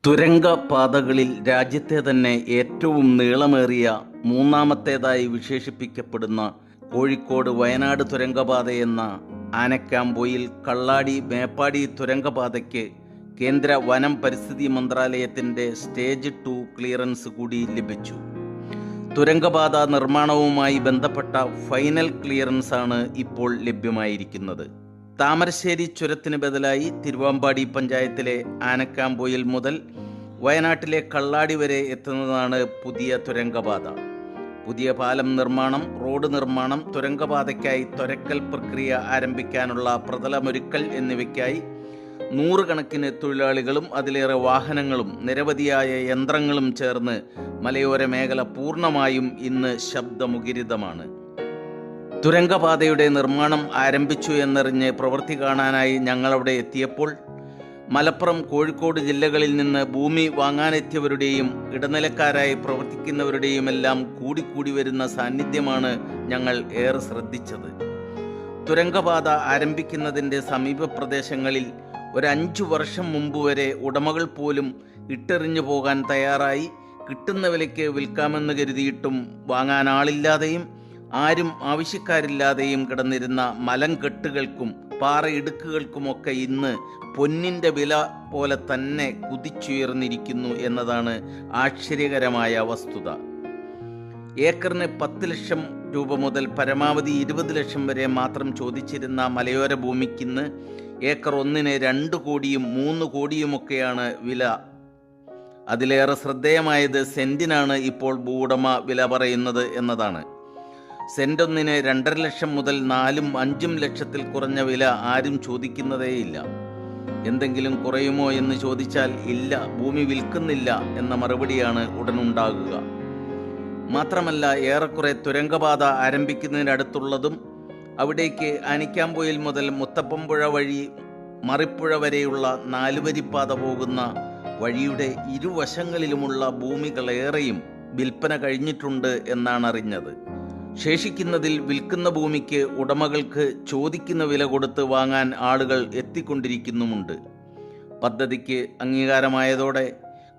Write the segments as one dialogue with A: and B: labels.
A: തുരങ്കപാതകളിൽ രാജ്യത്തെ തന്നെ ഏറ്റവും നീളമേറിയ മൂന്നാമത്തേതായി വിശേഷിപ്പിക്കപ്പെടുന്ന കോഴിക്കോട് വയനാട് തുരങ്കപാതയെന്ന ആനക്കാംപൊയിൽ കള്ളാടി മേപ്പാടി തുരങ്കപാതയ്ക്ക് കേന്ദ്ര വനം പരിസ്ഥിതി മന്ത്രാലയത്തിൻ്റെ സ്റ്റേജ് 2 ക്ലിയറൻസ് കൂടി ലഭിച്ചു. തുരങ്കപാത നിർമ്മാണവുമായി ബന്ധപ്പെട്ട ഫൈനൽ ക്ലിയറൻസാണ് ഇപ്പോൾ ലഭ്യമായിരിക്കുന്നത്. താമരശ്ശേരി ചുരത്തിന് ബദലായി തിരുവാമ്പാടി പഞ്ചായത്തിലെ ആനക്കാംപൊയിൽ മുതൽ വയനാട്ടിലെ കള്ളാടി വരെ എത്തുന്നതാണ് പുതിയ തുരങ്കപാത. പുതിയ പാലം നിർമ്മാണം, റോഡ് നിർമ്മാണം, തുരങ്കപാതയ്ക്കായി തൊരക്കൽ പ്രക്രിയ ആരംഭിക്കാനുള്ള പ്രതലമൊരുക്കൽ എന്നിവയ്ക്കായി നൂറുകണക്കിന് തൊഴിലാളികളും അതിലേറെ വാഹനങ്ങളും നിരവധിയായ യന്ത്രങ്ങളും ചേർന്ന് മലയോര മേഖല പൂർണ്ണമായും ഇന്ന് ശബ്ദമുഖരിതമാണ്. തുരങ്കപാതയുടെ നിർമ്മാണം ആരംഭിച്ചു എന്നറിഞ്ഞ് പ്രവൃത്തി കാണാനായി ഞങ്ങളവിടെ എത്തിയപ്പോൾ മലപ്പുറം, കോഴിക്കോട് ജില്ലകളിൽ നിന്ന് ഭൂമി വാങ്ങാനെത്തിയവരുടെയും ഇടനിലക്കാരായി പ്രവർത്തിക്കുന്നവരുടെയുമെല്ലാം കൂടിക്കൂടി വരുന്ന സാന്നിധ്യമാണ് ഞങ്ങൾ ഏറെ ശ്രദ്ധിച്ചത്. തുരങ്കപാത ആരംഭിക്കുന്നതിൻ്റെ സമീപ പ്രദേശങ്ങളിൽ ഒരു 5 വർഷം മുമ്പ് വരെ ഉടമകൾ പോലും ഇട്ടെറിഞ്ഞു പോകാൻ തയ്യാറായി കിട്ടുന്ന വിലയ്ക്ക് വിൽക്കാമെന്ന് കരുതിയിട്ടും വാങ്ങാൻ ആളില്ലാതെയും ആരും ആവശ്യക്കാരില്ലാതെയും കിടന്നിരുന്ന മലങ്കെട്ടുകൾക്കും പാറയിടുക്കുകൾക്കുമൊക്കെ ഇന്ന് പൊന്നിൻ്റെ വില പോലെ തന്നെ കുതിച്ചുയർന്നിരിക്കുന്നു എന്നതാണ് ആശ്ചര്യകരമായ വസ്തുത. ഏക്കറിന് 10 ലക്ഷം രൂപ മുതൽ പരമാവധി 20 ലക്ഷം വരെ മാത്രം ചോദിച്ചിരുന്ന മലയോര ഭൂമിക്കിന്ന് ഏക്കർ ഒന്നിന് 2 കോടിയും 3 കോടിയുമൊക്കെയാണ് വില. അതിലേറെ ശ്രദ്ധേയമായത് സെന്റിനാണ് ഇപ്പോൾ ഭൂവുടമ വില പറയുന്നത് എന്നതാണ്. സെന്റ് ഒന്നിന് 2.5 ലക്ഷം മുതൽ 4-5 ലക്ഷത്തിൽ കുറഞ്ഞ വില ആരും ചോദിക്കുന്നതേയില്ല. എന്തെങ്കിലും കുറയുമോ എന്ന് ചോദിച്ചാൽ ഇല്ല, ഭൂമി വിൽക്കുന്നില്ല എന്ന മറുപടിയാണ് ഉടനുണ്ടാകുക. മാത്രമല്ല, ഏറെക്കുറെ തുരങ്കപാത ആരംഭിക്കുന്നതിനടുത്തുള്ളതും അവിടേക്ക് ആനിക്കാംപൊയിൽ മുതൽ മുത്തപ്പമ്പുഴ വഴി മറിപ്പുഴ വരെയുള്ള 4 വരിപ്പാത പോകുന്ന വഴിയുടെ ഇരുവശങ്ങളിലുമുള്ള ഭൂമികളേറെയും വിൽപ്പന കഴിഞ്ഞിട്ടുണ്ട് എന്നാണ് അറിഞ്ഞത്. ശേഷിക്കുന്നതിൽ വിൽക്കുന്ന ഭൂമിക്ക് ഉടമകൾക്ക് ചോദിക്കുന്ന വില കൊടുത്ത് വാങ്ങാൻ ആളുകൾ എത്തിക്കൊണ്ടിരിക്കുന്നുമുണ്ട്. പദ്ധതിക്ക് അംഗീകാരമായതോടെ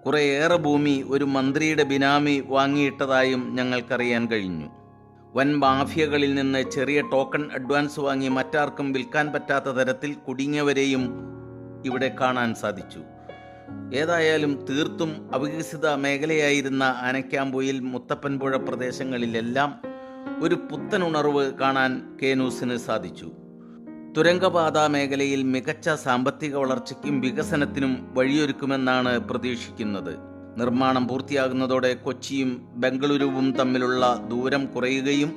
A: കുറേയേറെ ഭൂമി ഒരു മന്ത്രിയുടെ ബിനാമി വാങ്ങിയിട്ടതായും ഞങ്ങൾക്കറിയാൻ കഴിഞ്ഞു. വൻ മാഫിയകളിൽ നിന്ന് ചെറിയ ടോക്കൺ അഡ്വാൻസ് വാങ്ങി മറ്റാർക്കും വിൽക്കാൻ പറ്റാത്ത തരത്തിൽ കുടുങ്ങിയവരെയും ഇവിടെ കാണാൻ സാധിച്ചു. ഏതായാലും തീർത്തും അവികസിത മേഖലയായിരുന്ന ആനക്കാംപൊയിൽ, മുത്തപ്പൻപുഴ പ്രദേശങ്ങളിലെല്ലാം ഒരു പുത്തനുണർവ് കാണാൻ ന്യൂസിന് സാധിച്ചു. തുരങ്കപാത മേഖലയിൽ മികച്ച സാമ്പത്തിക വളർച്ചയ്ക്കും വികസനത്തിനും വഴിയൊരുക്കുമെന്നാണ് പ്രതീക്ഷിക്കുന്നത്. നിർമ്മാണം പൂർത്തിയാകുന്നതോടെ കൊച്ചിയും ബംഗളൂരുവും തമ്മിലുള്ള ദൂരം കുറയുകയും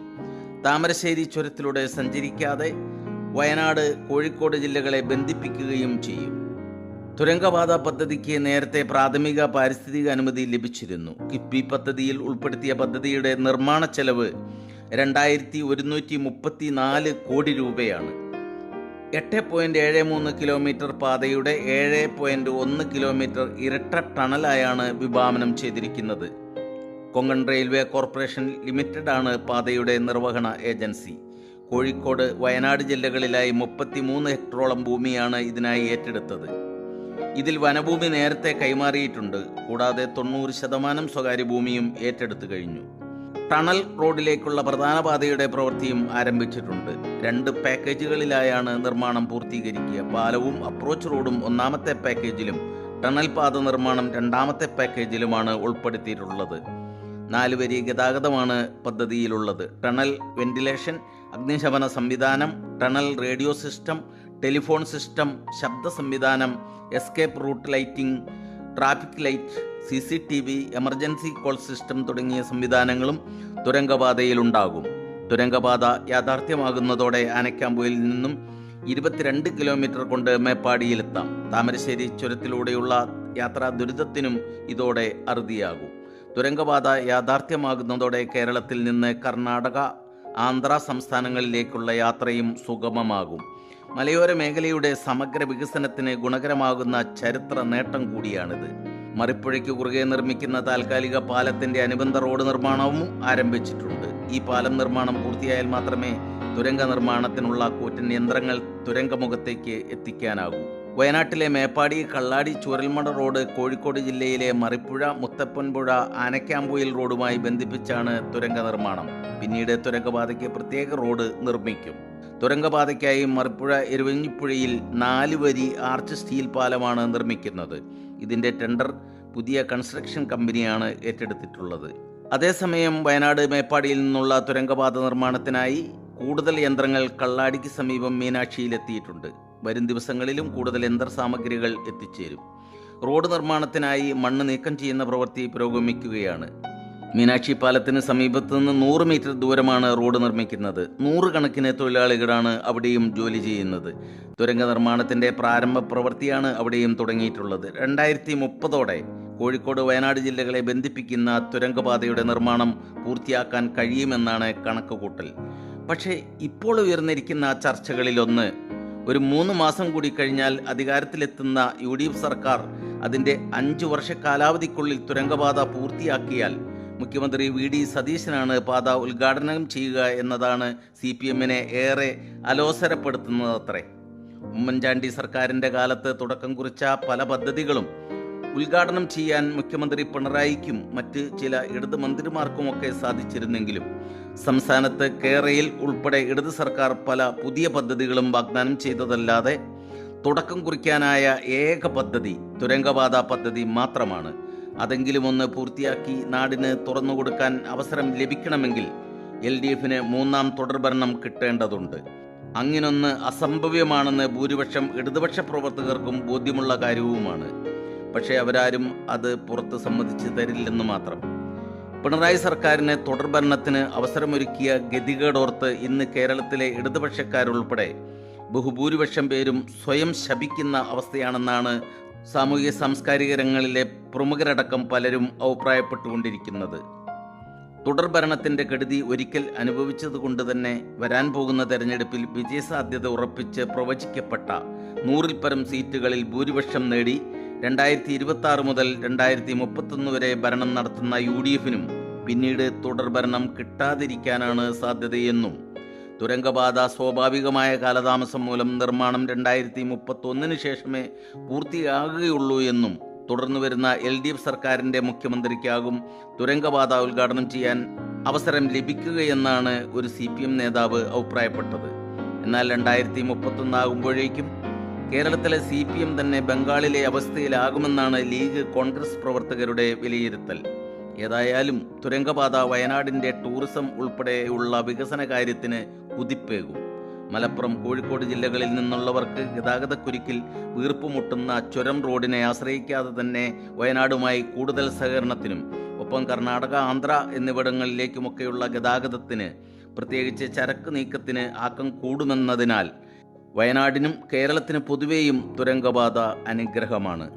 A: താമരശ്ശേരി ചുരത്തിലൂടെ സഞ്ചരിക്കാതെ വയനാട്, കോഴിക്കോട് ജില്ലകളെ ബന്ധിപ്പിക്കുകയും ചെയ്യും. തുരങ്കപാത പദ്ധതിക്ക് നേരത്തെ പ്രാഥമിക പാരിസ്ഥിതിക അനുമതി ലഭിച്ചിരുന്നു. കിഫ്ബി പദ്ധതിയിൽ ഉൾപ്പെടുത്തിയ പദ്ധതിയുടെ നിർമ്മാണ ചെലവ് 2134 കോടി രൂപയാണ്. 8.73 കിലോമീറ്റർ പാതയുടെ 7.1 കിലോമീറ്റർ ഇരട്ട ടണലായാണ് വിഭാവനം ചെയ്തിരിക്കുന്നത്. കൊങ്കൺ റെയിൽവേ കോർപ്പറേഷൻ ലിമിറ്റഡ് ആണ് പാതയുടെ നിർവഹണ ഏജൻസി. കോഴിക്കോട്, വയനാട് ജില്ലകളിലായി 33 ഹെക്ടറോളം ഭൂമിയാണ് ഇതിനായി ഏറ്റെടുത്തത്. ഇതിൽ വനഭൂമി നേരത്തെ കൈമാറിയിട്ടുണ്ട്. കൂടാതെ 90% സ്വകാര്യ ഭൂമിയും ഏറ്റെടുത്തു കഴിഞ്ഞു. ടണൽ റോഡിലേക്കുള്ള പ്രധാന പാതയുടെ പ്രവൃത്തിയും ആരംഭിച്ചിട്ടുണ്ട്. 2 പാക്കേജുകളിലായാണ് നിർമ്മാണം പൂർത്തീകരിക്കുക. പാലവും അപ്രോച്ച് റോഡും 1ാമത്തെ പാക്കേജിലും ടണൽ പാത നിർമ്മാണം 2ാമത്തെ പാക്കേജിലുമാണ് ഉൾപ്പെടുത്തിയിട്ടുള്ളത്. 4 വരി ഗതാഗതമാണ് പദ്ധതിയിലുള്ളത്. ടണൽ വെന്റിലേഷൻ, അഗ്നിശമന സംവിധാനം, tunnel radio system, telephone system, ശബ്ദ സംവിധാനം, escape root lighting, traffic light, CCTV, emergency call system തുടങ്ങിയ സംവിധാനങ്ങളും തുരങ്കപാതയിലുണ്ടാകും. തുരങ്കപാത യാഥാർത്ഥ്യമാകുന്നതോടെ ആനക്കാംപൊയിൽ നിന്നും 22 കിലോമീറ്റർ കൊണ്ട് മേപ്പാടിയിലെത്താം. താമരശ്ശേരി ചുരത്തിലൂടെയുള്ള യാത്രാ ദുരിതത്തിനും ഇതോടെ അറുതിയാകും. തുരങ്കപാത യാഥാർത്ഥ്യമാകുന്നതോടെ കേരളത്തിൽ നിന്ന് കർണാടക, ആന്ധ്ര സംസ്ഥാനങ്ങളിലേക്കുള്ള യാത്രയും സുഗമമാകും. മലയോര മേഖലയുടെ സമഗ്ര വികസനത്തിന് ഗുണകരമാകുന്ന ചരിത്ര നേട്ടം കൂടിയാണിത്. മറിപ്പുഴയ്ക്ക് കുറുകെ നിർമ്മിക്കുന്ന താൽക്കാലിക പാലത്തിൻ്റെ അനുബന്ധ റോഡ് നിർമ്മാണവും ആരംഭിച്ചിട്ടുണ്ട്. ഈ പാലം നിർമ്മാണം പൂർത്തിയായാൽ മാത്രമേ തുരങ്ക നിർമ്മാണത്തിനുള്ള കൂറ്റൻ യന്ത്രങ്ങൾ തുരങ്കമുഖത്തേക്ക് എത്തിക്കാനാകൂ. വയനാട്ടിലെ മേപ്പാടി കള്ളാടി ചൂരൽമട റോഡ് കോഴിക്കോട് ജില്ലയിലെ മറിപ്പുഴ മുത്തപ്പൻപുഴ ആനക്കാമ്പൊയിൽ റോഡുമായി ബന്ധിപ്പിച്ചാണ് തുരങ്ക നിർമ്മാണം. പിന്നീട് തുരങ്കപാതയ്ക്ക് പ്രത്യേക റോഡ് നിർമ്മിക്കും. തുരങ്കപാതയ്ക്കായി മറിപ്പുഴ എരുവഞ്ഞിപ്പുഴയിൽ 4 വരി ആർച്ച് സ്റ്റീൽ പാലമാണ് നിർമ്മിക്കുന്നത്. ഇതിൻ്റെ ടെൻഡർ പുതിയ കൺസ്ട്രക്ഷൻ കമ്പനിയാണ് ഏറ്റെടുത്തിട്ടുള്ളത്. അതേസമയം വയനാട് മേപ്പാടിയിൽ നിന്നുള്ള തുരങ്കപാത നിർമ്മാണത്തിനായി കൂടുതൽ യന്ത്രങ്ങൾ കള്ളാടിക്ക് സമീപം മീനാക്ഷിയിലെത്തിയിട്ടുണ്ട്. വരും ദിവസങ്ങളിലും കൂടുതൽ യന്ത്രസാമഗ്രികൾ എത്തിച്ചേരും. റോഡ് നിർമ്മാണത്തിനായി മണ്ണ് നീക്കം ചെയ്യുന്ന പ്രവൃത്തി പുരോഗമിക്കുകയാണ്. മീനാക്ഷി പാലത്തിന് സമീപത്ത് നിന്ന് 100 മീറ്റർ ദൂരമാണ് റോഡ് നിർമ്മിക്കുന്നത്. 100 കണക്കിന് തൊഴിലാളികളാണ് അവിടെയും ജോലി ചെയ്യുന്നത്. തുരങ്ക നിർമ്മാണത്തിൻ്റെ പ്രാരംഭ പ്രവൃത്തിയാണ് അവിടെയും തുടങ്ങിയിട്ടുള്ളത്. 2030ഓടെ കോഴിക്കോട് വയനാട് ജില്ലകളെ ബന്ധിപ്പിക്കുന്ന തുരങ്കപാതയുടെ നിർമ്മാണം പൂർത്തിയാക്കാൻ കഴിയുമെന്നാണ് കണക്കുകൂട്ടൽ. പക്ഷേ ഇപ്പോൾ ഉയർന്നിരിക്കുന്ന ചർച്ചകളിലൊന്ന്, ഒരു 3 മാസം കൂടി കഴിഞ്ഞാൽ അധികാരത്തിലെത്തുന്ന UDF സർക്കാർ അതിൻ്റെ 5 വർഷ കാലാവധിക്കുള്ളിൽ തുരങ്കപാത പൂർത്തിയാക്കിയാൽ മുഖ്യമന്ത്രി VD സതീശനാണ് പാത ഉദ്ഘാടനം ചെയ്യുക എന്നതാണ് CPMനെ ഏറെ അലോസരപ്പെടുത്തുന്നതത്രേ. ഉമ്മൻചാണ്ടി സർക്കാരിൻ്റെ കാലത്ത് തുടക്കം കുറിച്ച പല പദ്ധതികളും ഉദ്ഘാടനം ചെയ്യാൻ മുഖ്യമന്ത്രി പിണറായിക്കും മറ്റ് ചില ഇടത് മന്ത്രിമാർക്കുമൊക്കെ സാധിച്ചിരുന്നെങ്കിലും സംസ്ഥാനത്ത് കേരളയിൽ ഉൾപ്പെടെ ഇടത് സർക്കാർ പല പുതിയ പദ്ധതികളും വാഗ്ദാനം ചെയ്തതല്ലാതെ തുടക്കം കുറിക്കാനായ ഏക പദ്ധതി തുരങ്കപാത പദ്ധതി മാത്രമാണ്. അതെങ്കിലും ഒന്ന് പൂർത്തിയാക്കി നാടിന് തുറന്നുകൊടുക്കാൻ അവസരം ലഭിക്കണമെങ്കിൽ LDFന് 3ാം തുടർഭരണം കിട്ടേണ്ടതുണ്ട്. അങ്ങനൊന്ന് അസംഭവ്യമാണെന്ന് ഭൂരിപക്ഷം ഇടതുപക്ഷ പ്രവർത്തകർക്കും ബോധ്യമുള്ള കാര്യവുമാണ്. പക്ഷേ അവരാരും അത് പുറത്ത് സമ്മതിച്ച് തരില്ലെന്ന് മാത്രം. പിണറായി സർക്കാരിന് തുടർഭരണത്തിന് അവസരമൊരുക്കിയ ഗതികേടോർത്ത് ഇന്ന് കേരളത്തിലെ ഇടതുപക്ഷക്കാരുൾപ്പെടെ ബഹുഭൂരിപക്ഷം പേരും സ്വയം ശപിക്കുന്ന അവസ്ഥയാണെന്നാണ് സാമൂഹിക സാംസ്കാരിക രംഗങ്ങളിലെ പ്രമുഖരടക്കം പലരും അഭിപ്രായപ്പെട്ടുകൊണ്ടിരിക്കുന്നത്. തുടർഭരണത്തിൻ്റെ കെടുതി ഒരിക്കൽ അനുഭവിച്ചതുകൊണ്ട് തന്നെ വരാൻ പോകുന്ന തെരഞ്ഞെടുപ്പിൽ വിജയസാധ്യത ഉറപ്പിച്ച് പ്രവചിക്കപ്പെട്ട 100-ൽ പരം സീറ്റുകളിൽ ഭൂരിപക്ഷം നേടി 2026 മുതൽ 2031 വരെ ഭരണം നടത്തുന്ന UDFനും പിന്നീട് തുടർഭരണം കിട്ടാതിരിക്കാനാണ് സാധ്യതയെന്നും തുരങ്കപാത സ്വാഭാവികമായ കാലതാമസം മൂലം നിർമ്മാണം 2031 ശേഷമേ പൂർത്തിയാകുകയുള്ളൂ എന്നും തുടർന്നു വരുന്ന LDF സർക്കാരിൻ്റെ മുഖ്യമന്ത്രിക്കാകും തുരങ്കപാത ഉദ്ഘാടനം ചെയ്യാൻ അവസരം ലഭിക്കുകയെന്നാണ് ഒരു CPM നേതാവ് അഭിപ്രായപ്പെട്ടത്. എന്നാൽ 2031 ആകുമ്പോഴേക്കും കേരളത്തിലെ CPM തന്നെ ബംഗാളിലെ അവസ്ഥയിലാകുമെന്നാണ് ലീഗ് കോൺഗ്രസ് പ്രവർത്തകരുടെ വിലയിരുത്തൽ. ഏതായാലും തുരങ്കപാത വയനാടിൻ്റെ ടൂറിസം ഉൾപ്പെടെയുള്ള വികസന കാര്യത്തിന് കുതിപ്പേകും. മലപ്പുറം, കോഴിക്കോട് ജില്ലകളിൽ നിന്നുള്ളവർക്ക് ഗതാഗതക്കുരുക്കിൽ വീർപ്പുമുട്ടുന്ന ചുരം റോഡിനെ ആശ്രയിക്കാതെ തന്നെ വയനാടുമായി കൂടുതൽ സഹകരണത്തിനും ഒപ്പം കർണാടക, ആന്ധ്ര എന്നിവിടങ്ങളിലേക്കുമൊക്കെയുള്ള ഗതാഗതത്തിന്, പ്രത്യേകിച്ച് ചരക്ക് നീക്കത്തിന് ആക്കം കൂടുമെന്നതിനാൽ വയനാടിനും കേരളത്തിന് പൊതുവെയും തുരങ്കപാത അനുഗ്രഹമാണ്.